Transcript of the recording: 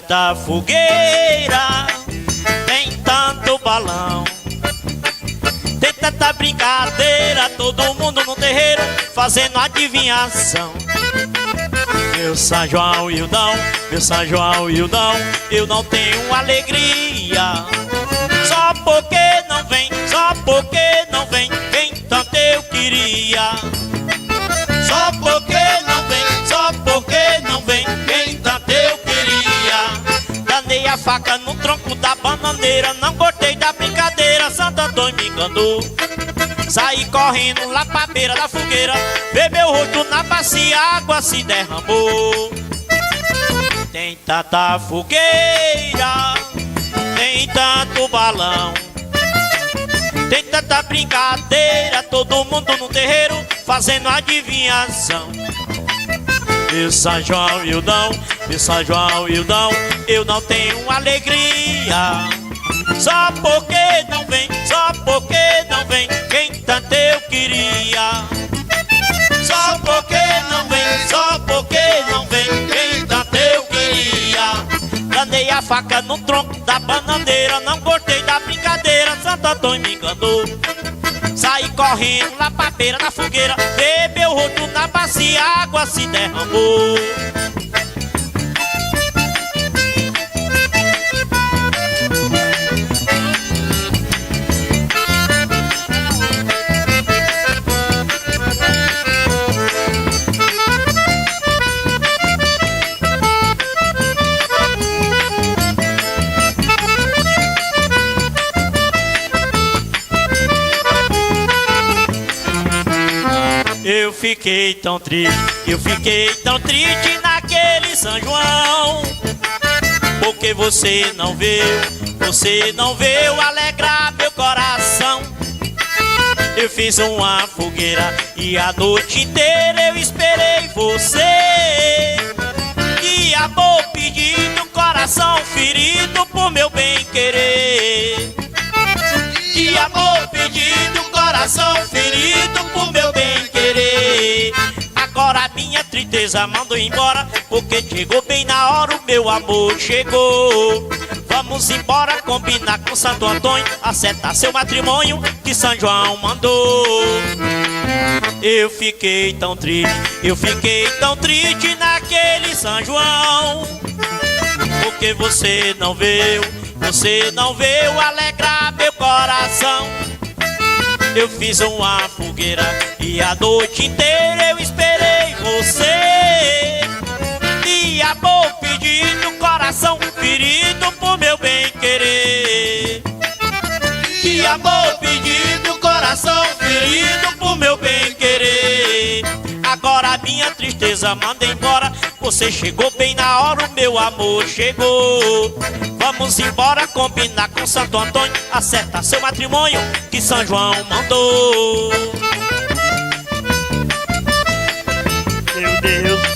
tanta fogueira, tem tanto balão, tem tanta brincadeira, todo mundo no terreiro fazendo adivinhação. Meu São João Ildão, meu São João Ildão, eu não tenho alegria. Só porque não vem, só porque não vem, quem tanto eu queria. Só porque não vem, só porque não vem, quem tanto eu queria. Danei a faca no tronco da bananeira, não gostei da brincadeira, Santo Antônio me enganou. Saí correndo lá pra beira da fogueira, ver meu rosto na bacia, a água se derramou. Tem tanta fogueira, tem tanto balão, tem tanta brincadeira, todo mundo no terreiro fazendo adivinhação. Meu São João Ildão, meu São João Ildão, eu não tenho alegria. Só porque não vem, só porque não vem, quem tanto eu queria. Só porque não vem, só porque não vem, quem tanto eu queria. Danei a faca no tronco da bananeira, não gostei da brincadeira, Santo Antônio me enganou. Saí correndo lá pra beira da fogueira, bebeu o rosto na bacia, a água se derramou. Eu fiquei tão triste, eu fiquei tão triste naquele São João, porque você não veio alegrar meu coração. Eu fiz uma fogueira e a noite inteira eu esperei você. De amor pedido, coração ferido por meu bem querer. De amor pedido, coração ferido por meu bem querer. Agora a minha tristeza mandou embora, porque chegou bem na hora, o meu amor chegou. Vamos embora combinar com Santo Antônio, acertar seu matrimônio que São João mandou. Eu fiquei tão triste, eu fiquei tão triste naquele São João, porque você não veio alegrar meu coração. Eu fiz uma fogueira e a noite inteira eu esperei você. De amor pedido, coração ferido por meu bem querer. De amor pedido, coração ferido por meu bem querer. Agora a minha tristeza manda embora, você chegou bem na hora, o meu amor chegou. Vamos embora combinar com Santo Antônio, acertar seu matrimônio que São João mandou. Meu Deus.